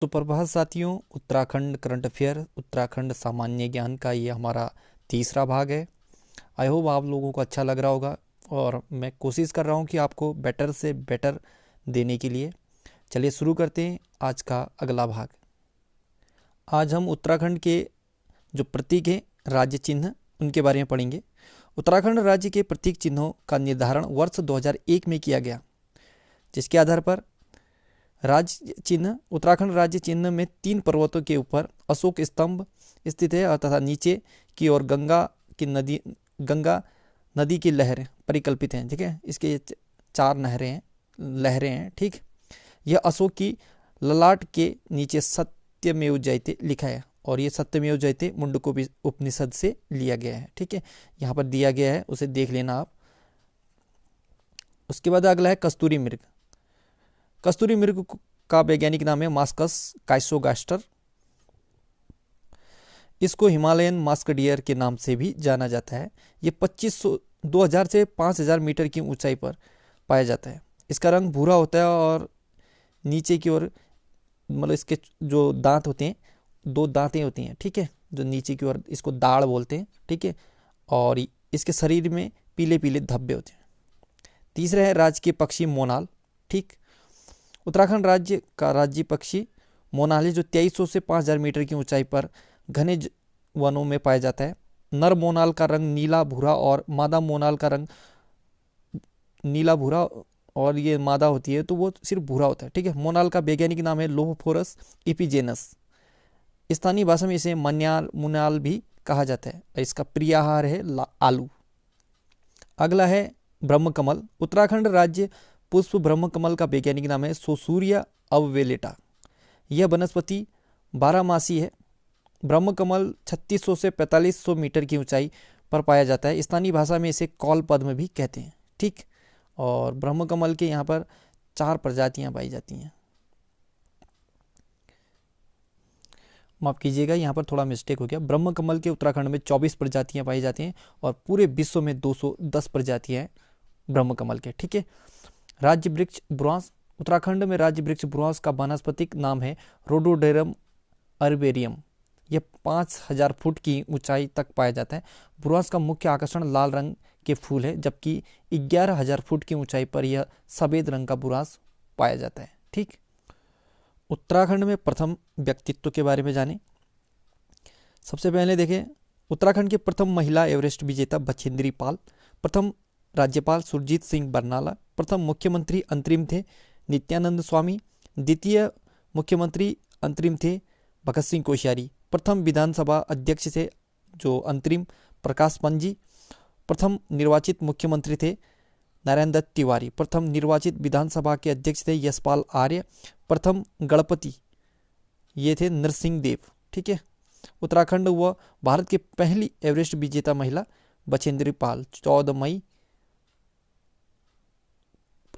सुप्रभात साथियों, Uttarakhand current affair, Uttarakhand सामान्य ज्ञान का ये हमारा तीसरा भाग है। आई होप आप लोगों को अच्छा लग रहा होगा और मैं कोशिश कर रहा हूँ कि आपको बेटर से बेटर देने के लिए। चलिए शुरू करते हैं आज का अगला भाग। आज हम उत्तराखंड के जो प्रतीक हैं, राज्य चिन्ह, उनके बारे में पढ़ेंगे। उत्तराखंड राज्य के प्रतीक चिन्हों का निर्धारण वर्ष 2001 में किया गया, जिसके आधार पर राज्य चिन्ह उत्तराखंड राज्य चिन्ह में 3 पर्वतों के ऊपर अशोक स्तंभ स्थित है तथा नीचे की ओर गंगा नदी की लहरें परिकल्पित हैं। ठीक है, इसके 4 लहरें हैं। ठीक, यह अशोक की ललाट के नीचे सत्यमेव जयते लिखा है और ये सत्यमेव जयते मुंडको उपनिषद से लिया गया है। ठीक है, यहाँ पर दिया गया है, उसे देख लेना आप। उसके बाद अगला है कस्तूरी मृग। कस्तूरी मृग का वैज्ञानिक नाम है मास्कस काइसोगास्टर। इसको हिमालयन मास्क डियर के नाम से भी जाना जाता है। ये 2000 से 5000 मीटर की ऊंचाई पर पाया जाता है। इसका रंग भूरा होता है और नीचे की ओर मतलब इसके जो दांत होते हैं, 2 दांतें होती हैं। ठीक है, जो नीचे की ओर, इसको दाढ़ बोलते हैं। ठीक है, और इसके शरीर में पीले पीले धब्बे होते हैं। तीसरा है राजकीय पक्षी मोनाल। ठीक, उत्तराखंड राज्य का राज्य पक्षी मोनाल है, जो 2300 से 5000 मीटर की ऊंचाई पर घने वनों में पाया जाता है। नर मोनाल का रंग नीला भूरा और मादा मोनाल का रंग नीला भूरा, और ये मादा होती है तो वो सिर्फ भूरा होता है। ठीक है, मोनाल का वैज्ञानिक नाम है लोहोफोरस इपिजेनस। स्थानीय भाषा में इसे मुनाल भी कहा जाता है। इसका प्रिय आहार है आलू। अगला है ब्रह्मकमल। उत्तराखंड राज्य पुष्प ब्रह्मकमल का वैज्ञानिक नाम है सोसूरिया अववेलेटा। यह वनस्पति 12 मासी है। ब्रह्मकमल 3600 से 4500 मीटर की ऊंचाई पर पाया जाता है। स्थानीय भाषा में इसे कौल पद्म भी कहते हैं। ठीक, और ब्रह्मकमल के यहाँ पर 4 प्रजातियां पाई जाती हैं। माफ कीजिएगा, यहाँ पर थोड़ा मिस्टेक हो गया। ब्रह्मकमल के उत्तराखंड में 24 प्रजातियां पाई जाती हैं और पूरे विश्व में 210 प्रजातियां हैं ब्रह्मकमल के। ठीक है, राज्य वृक्ष बुरांस। उत्तराखंड में राज्य वृक्ष बुरांस का वानस्पतिक नाम है रोडोडेरम अर्बेरियम। यह 5000 फुट की ऊंचाई तक पाया जाता है। बुरांस का मुख्य आकर्षण लाल रंग के फूल है, जबकि 11000 फुट की ऊंचाई पर यह सफेद रंग का बुरांस पाया जाता है। ठीक, उत्तराखंड में प्रथम व्यक्तित्व के बारे में जानें। सबसे पहले देखें, उत्तराखंड के प्रथम महिला एवरेस्ट विजेता बछेंद्री पाल। प्रथम राज्यपाल सुरजीत सिंह बरनाला। प्रथम मुख्यमंत्री अंतरिम थे नित्यानंद स्वामी। द्वितीय मुख्यमंत्री अंतरिम थे भगत सिंह कोश्यारी। प्रथम विधानसभा अध्यक्ष थे जो अंतरिम प्रकाश पंजी। प्रथम निर्वाचित मुख्यमंत्री थे नारायण दत्त तिवारी। प्रथम निर्वाचित विधानसभा के अध्यक्ष थे यशपाल आर्य। प्रथम गणपति ये थे नरसिंह देव। ठीक है, उत्तराखंड व भारत की पहली एवरेस्ट विजेता महिला बछेंद्री पाल 14 मई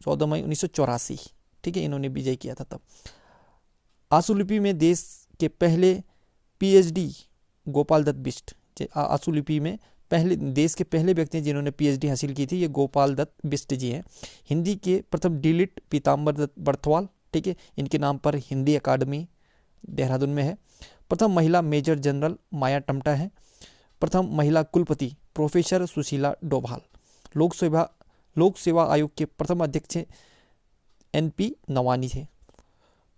1984। ठीक है, इन्होंने विजय किया था तब। आशुलिपि में देश के पहले पीएचडी गोपाल दत्त बिष्ट। आशुलिपि में देश के पहले व्यक्ति जिन्होंने पीएचडी हासिल की थी, ये गोपाल दत्त बिष्ट जी हैं। हिंदी के प्रथम डीलिट पीताम्बर दत्त बर्थवाल। ठीक है, इनके नाम पर हिंदी अकादमी देहरादून में है। प्रथम महिला मेजर जनरल माया टमटा है। प्रथम महिला कुलपति प्रोफेसर सुशीला डोभाल। लोक सेवा आयोग के प्रथम अध्यक्ष एनपी नवानी थे।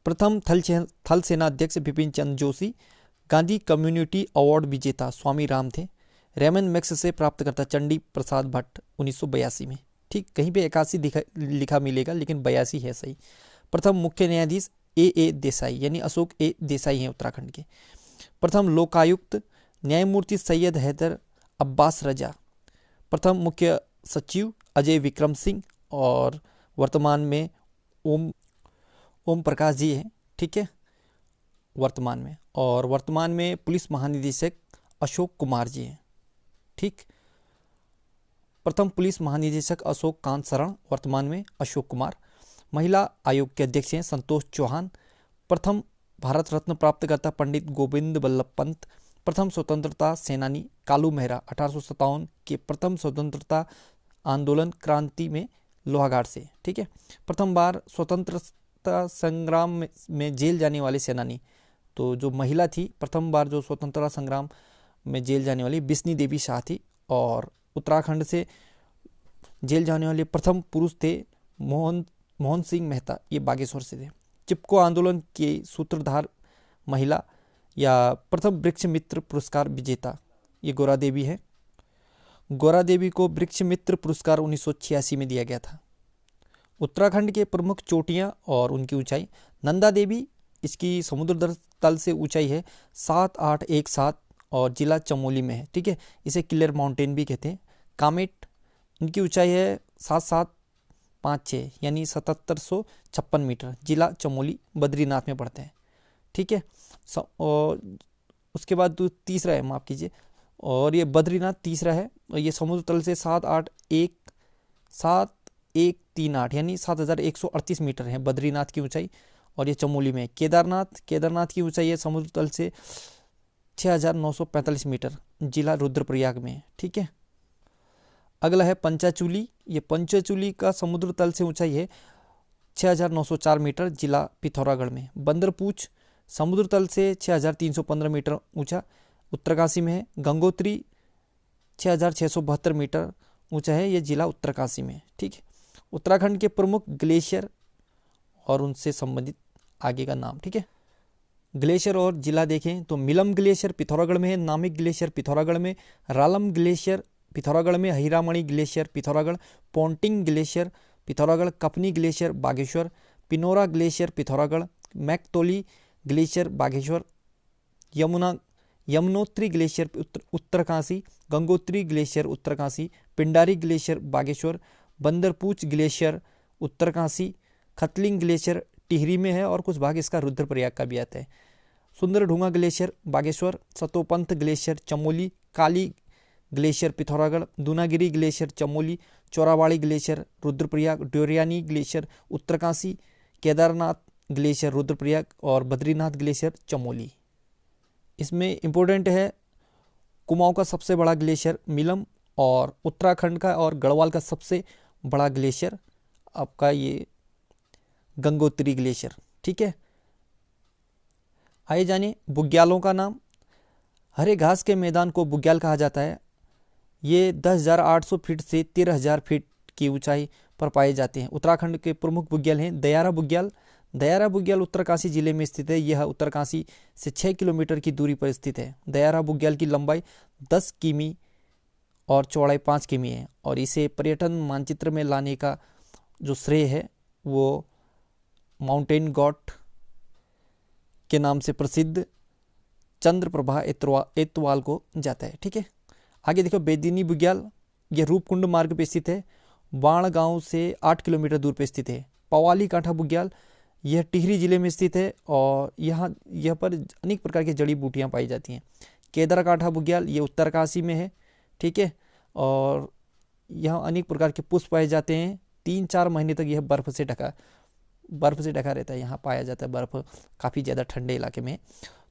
प्रथम थल सेना अध्यक्ष बिपिन चंद्र जोशी। गांधी कम्युनिटी अवार्ड विजेता स्वामी राम थे। रेमन मैक्स से प्राप्तकर्ता चंडी प्रसाद भट्ट 1982 में। ठीक, कहीं पे 81 लिखा मिलेगा लेकिन 82 है सही। प्रथम मुख्य न्यायाधीश ए देसाई यानी अशोक ए देसाई हैं उत्तराखंड के। प्रथम लोकायुक्त न्यायमूर्ति सैयद हैदर अब्बास रजा। प्रथम मुख्य सचिव अजय विक्रम सिंह और वर्तमान में ओम प्रकाश जी हैं। ठीक है, वर्तमान में पुलिस महानिदेशक अशोक कुमार जी हैं। ठीक, प्रथम पुलिस महानिदेशक अशोक कांत शरण, वर्तमान में अशोक कुमार। महिला आयोग के अध्यक्ष हैं संतोष चौहान। प्रथम भारत रत्न प्राप्तकर्ता पंडित गोविंद बल्लभ पंत। प्रथम स्वतंत्रता सेनानी कालू मेहरा 1857 के प्रथम स्वतंत्रता आंदोलन क्रांति में लोहाघाट से। ठीक है, प्रथम बार स्वतंत्रता स्वतंत्रता संग्राम में जेल जाने वाले सेनानी, तो जो महिला थी प्रथम बार जो स्वतंत्रता संग्राम में जेल जाने वाली बिस्नी देवी शाह थी। और उत्तराखंड से जेल जाने वाले प्रथम पुरुष थे मोहन सिंह मेहता, ये बागेश्वर से थे। चिपको आंदोलन के सूत्रधार महिला या प्रथम वृक्ष मित्र पुरस्कार विजेता ये गौरा देवी है। गौरा देवी को वृक्ष मित्र पुरस्कार 1986 में दिया गया था। उत्तराखंड के प्रमुख चोटियां और उनकी ऊंचाई। नंदा देवी, इसकी समुद्र तल से ऊंचाई है 7817 और जिला चमोली में है, ठीक है। इसे किलर माउंटेन भी कहते हैं। कामेट, इनकी ऊंचाई है 7756 यानी 7756 मीटर, जिला चमोली बद्रीनाथ में पड़ते हैं, ठीक है। और उसके बाद तीसरा है, माफ़ कीजिए, और ये बद्रीनाथ तीसरा है। और ये समुद्र तल से 7138 यानी 7138 मीटर है बद्रीनाथ की ऊंचाई, और ये चमोली में। केदारनाथ की ऊंचाई है समुद्र तल से 6945 मीटर, जिला रुद्रप्रयाग में, ठीक है। अगला है पंचाचूली। ये पंचाचूली का समुद्र तल से ऊंचाई है 6904 मीटर, जिला पिथौरागढ़ में। बंदरपूछ समुद्र तल से 6315 मीटर ऊंचा, उत्तरकाशी में है। गंगोत्री 6672 मीटर ऊंचा है, ये जिला उत्तरकाशी में, ठीक है। उत्तराखंड के प्रमुख ग्लेशियर और उनसे संबंधित आगे का नाम, ठीक है। ग्लेशियर और जिला देखें तो मिलम ग्लेशियर पिथौरागढ़ में है, नामिक ग्लेशियर पिथौरागढ़ में, रालम ग्लेशियर पिथौरागढ़ में, Hiramani glacier Pithoragarh, Ponting glacier Pithoragarh, Kapni glacier Bageshwar, Pinora glacier Pithoragarh, Maiktoli glacier Bageshwar, Yamunotri glacier Uttarkashi, Gangotri glacier Uttarkashi, Pindari glacier Bageshwar, Bandarpunch glacier Uttarkashi, Khatling glacier Tehri में है और कुछ भाग इसका रुद्रप्रयाग का भी आता है। Sunderdhunga glacier Bageshwar, Satopanth glacier Chamoli, Kali glacier Pithoragarh, Dunagiri glacier Chamoli, Chorabari glacier Rudraprayag, Doriyani glacier Uttarkashi, Kedarnath glacier Rudraprayag और बद्रीनाथ ग्लेशियर चमोली। इसमें इम्पोर्टेंट है कुमाऊं का सबसे बड़ा ग्लेशियर मिलम, और उत्तराखंड का और गढ़वाल का सबसे बड़ा ग्लेशियर आपका ये गंगोत्री ग्लेशियर, ठीक है। आइए जानिए बुग्यालों का नाम। हरे घास के मैदान को बुग्याल कहा जाता है। ये 10,800 फीट से 13,000 फीट की ऊंचाई पर पाए जाते हैं। उत्तराखंड के प्रमुख बुग्याल हैं दयारा बुग्याल। दयारा बुग्याल उत्तरकाशी जिले में स्थित है। यह उत्तरकाशी से 6 किलोमीटर की दूरी पर स्थित है। दयारा बुग्याल की लंबाई 10 किमी और चौड़ाई 5 किमी है, और इसे पर्यटन मानचित्र में लाने का जो श्रेय है वो माउंटेन गॉड के नाम से प्रसिद्ध चंद्रप्रभा एतवाल को जाता है, ठीक है। आगे देखो बेदिनी बुग्याल, यह रूपकुंड मार्ग पे स्थित है। बाण गांव से 8 किलोमीटर दूर पे स्थित है। पवाली कांठा बुग्याल, यह टिहरी जिले में स्थित है और यह पर अनेक प्रकार की जड़ी बूटियां पाई जाती हैं। केदार कांठा बुग्याल ये उत्तरकाशी में है, ठीक है, और यहाँ अनेक प्रकार के पुष्प पाए जाते हैं। 3-4 महीने तक यह बर्फ़ से ढका रहता है। यहाँ पाया जाता है बर्फ़, काफ़ी ज़्यादा ठंडे इलाके में।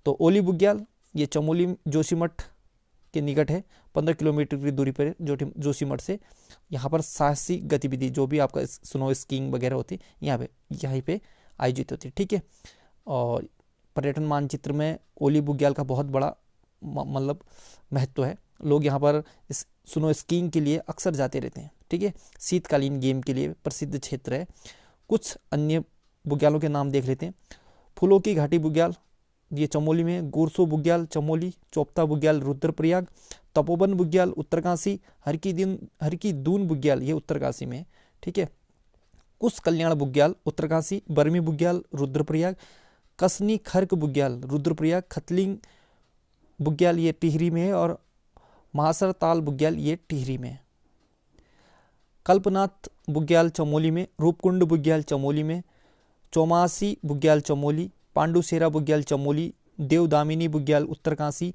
तो ओली बुग्याल ये चमोली जोशीमठ के निकट है, 15 किलोमीटर की दूरी पर जोशीमठ से। यहाँ पर साहसिक गतिविधि जो भी आपका स्नो स्कीइंग वगैरह होती है यहीं पे आयोजित होती है, ठीक है। और पर्यटन मानचित्र में ओली बुग्याल का बहुत बड़ा मतलब महत्व है। लोग यहाँ पर इस स्नो स्कीइंग के लिए अक्सर जाते रहते हैं, ठीक है। शीतकालीन गेम के लिए प्रसिद्ध क्षेत्र है। कुछ अन्य बुग्यालों के नाम देख लेते हैं। फूलों की घाटी बुग्याल ये चमोली में है। गुरसो बुग्याल चमोली, चोपता बुग्याल रुद्रप्रयाग, तपोवन बुग्याल उत्तरकाशी, हरकी दून बुग्याल ये उत्तरकाशी में है, ठीक है। कुश कल्याण बुग्याल उत्तरकाशी, बर्मी बुग्याल रुद्रप्रयाग, कसनी खर्क बुग्याल रुद्रप्रयाग, खतलिंग बुग्याल ये टिहरी में है और महासर ताल बुग्याल ये टिहरी में है। कल्पनाथ बुग्याल चमोली में, रूपकुंड बुग्याल चमोली में, चौमासी बुग्याल चमोली, पांडुसेरा बुग्याल चमोली, देवदामिनी बुग्याल उत्तरकाशी,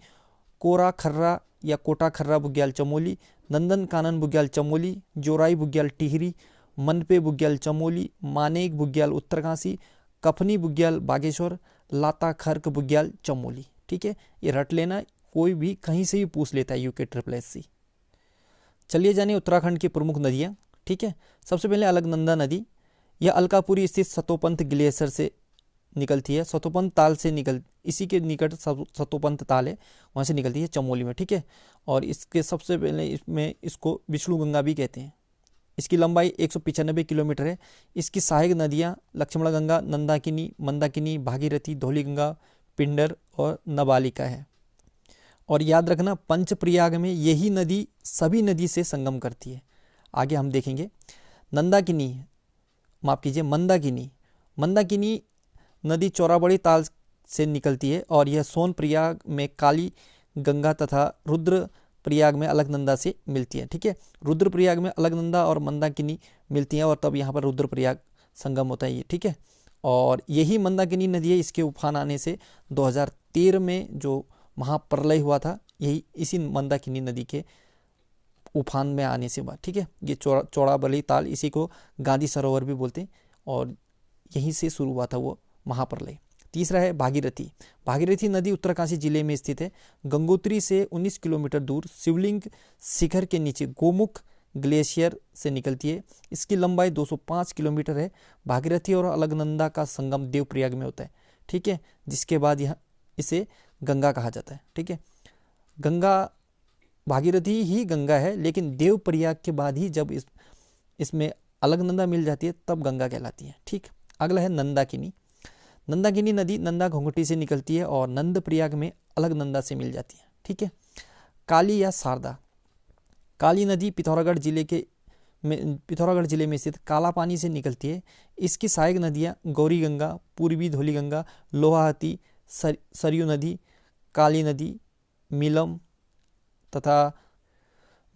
कोरा खर्रा या कोटा खर्रा बुग्याल चमोली, नंदन कानन बुग्याल चमोली, जोराई बुग्याल टिहरी, मनपे बुग्याल चमोली, मानेक बुग्याल उत्तरकाशी, कफनी बुग्याल बागेश्वर, लाता खर्क बुग्याल चमोली, ठीक है। ये रट लेना, कोई भी कहीं से भी पूछ लेता है UKSSC। चलिए जानिए उत्तराखंड की प्रमुख नदियाँ, ठीक है। सबसे पहले अलकनंदा नदी, यह अलकापुरी स्थित सतोपंथ ग्लेशियर से निकलती है, सतोपंथ ताल से इसी के निकट सतोपंथ ताल है, वहाँ से निकलती है चमोली में, ठीक है। और इसके सबसे पहले इसमें इसको विष्णु गंगा भी कहते हैं। इसकी लंबाई 195 किलोमीटर है। इसकी सहायक नदियाँ लक्ष्मण गंगा, नंदाकिनी, मंदाकिनी, भागीरथी, धौली गंगा, पिंडर और नबालिका है। और याद रखना, पंचप्रयाग में यही नदी सभी नदी से संगम करती है। आगे हम देखेंगे मंदाकिनी नदी चौराबड़ी ताल से निकलती है और यह सोनप्रयाग में काली गंगा तथा रुद्रप्रयाग में अलकनंदा से मिलती है, ठीक है। रुद्रप्रयाग में अलकनंदा और मंदाकिनी मिलती हैं और तब यहाँ पर रुद्रप्रयाग संगम होता है ये, ठीक है। और यही मंदाकिनी नदी है, इसके उफान आने से 2013 में जो महाप्रलय हुआ था, यही इसी मंदाकिनी नदी के उफान में आने से हुआ, ठीक है। ये चौड़ाबली ताल, इसी को गांधी सरोवर भी बोलते हैं, और यहीं से शुरू हुआ था वो महाप्रलय। तीसरा है भागीरथी नदी उत्तरकाशी जिले में स्थित है। गंगोत्री से 19 किलोमीटर दूर शिवलिंग शिखर के नीचे गोमुख ग्लेशियर से निकलती है। इसकी लंबाई 205 किलोमीटर है। भागीरथी और अलकनंदा का संगम देवप्रयाग में होता है, ठीक है, जिसके बाद यह इसे गंगा कहा जाता है, ठीक है। गंगा, भागीरथी ही गंगा है, लेकिन देवप्रयाग के बाद ही जब इसमें अलकनंदा मिल जाती है तब गंगा कहलाती है, ठीक। अगला है नंदाकिनी नदी नंदा घोंघटी से निकलती है और नंदप्रयाग में अलकनंदा से मिल जाती है, ठीक है। काली या शारदा, काली नदी पिथौरागढ़ जिले में स्थित काला पानी से निकलती है। इसकी सहायक नदियाँ गौरी गंगा, पूर्वी धौली गंगा, लोहावती, सरयू नदी, काली नदी, मिलम तथा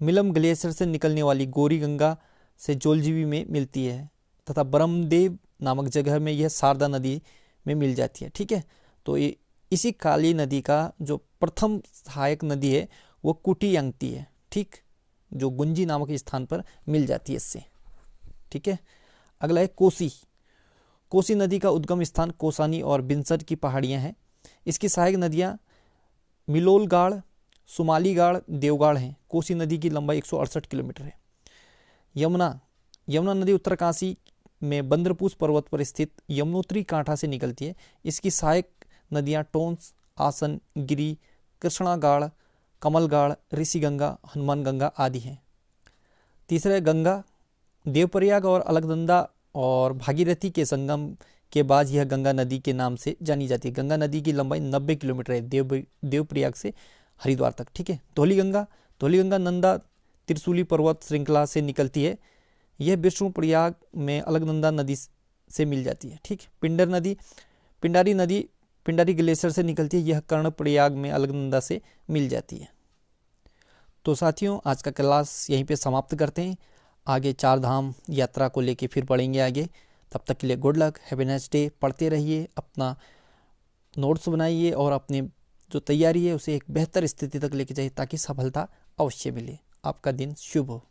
मिलम ग्लेशियर से निकलने वाली गौरी गंगा से जोलजीबी में मिलती है तथा ब्रह्मदेव नामक जगह में यह शारदा नदी में मिल जाती है, ठीक है। तो ये इसी काली नदी का जो प्रथम सहायक नदी है वो कुटियांगती है, ठीक, जो गुंजी नामक स्थान पर मिल जाती है इससे, ठीक है। अगला है कोसी नदी का उद्गम स्थान कोसानी और बिनसर की पहाड़ियाँ हैं। इसकी सहायक नदियाँ मिलोलगाड़, सुमालीगाड़, देवगाड़ हैं। कोसी नदी की लंबाई 168 किलोमीटर है। यमुना नदी उत्तरकाशी में बंदरपूस पर्वत पर स्थित यमुनोत्री कांठा से निकलती है। इसकी सहायक नदियाँ टोंस, आसन, गिरी, कृष्णागाड़, कमलगाड़, ऋषिगंगा, हनुमान गंगा आदि हैं। तीसरा है गंगा। देवप्रयाग और अलकनंदा और भागीरथी के संगम के बाद यह गंगा नदी के नाम से जानी जाती है। गंगा नदी की लंबाई 90 किलोमीटर है देवप्रयाग से हरिद्वार तक, ठीक है। धौली गंगा नंदा त्रिशूली पर्वत श्रृंखला से निकलती है। यह विष्णुप्रयाग में अलकनंदा नदी से मिल जाती है, ठीक। पिंडारी नदी पिंडारी ग्लेशियर से निकलती है। यह कर्णप्रयाग में अलकनंदा से मिल जाती है। तो साथियों, आज का क्लास यहीं पे समाप्त करते हैं। आगे 4 धाम यात्रा को लेके फिर पढ़ेंगे आगे। तब तक के लिए good luck, have a nice day. पढ़ते रहिए, अपना नोट्स बनाइए और अपने जो तैयारी है उसे एक बेहतर स्थिति तक लेके जाइए ताकि सफलता अवश्य मिले। आपका दिन शुभ हो।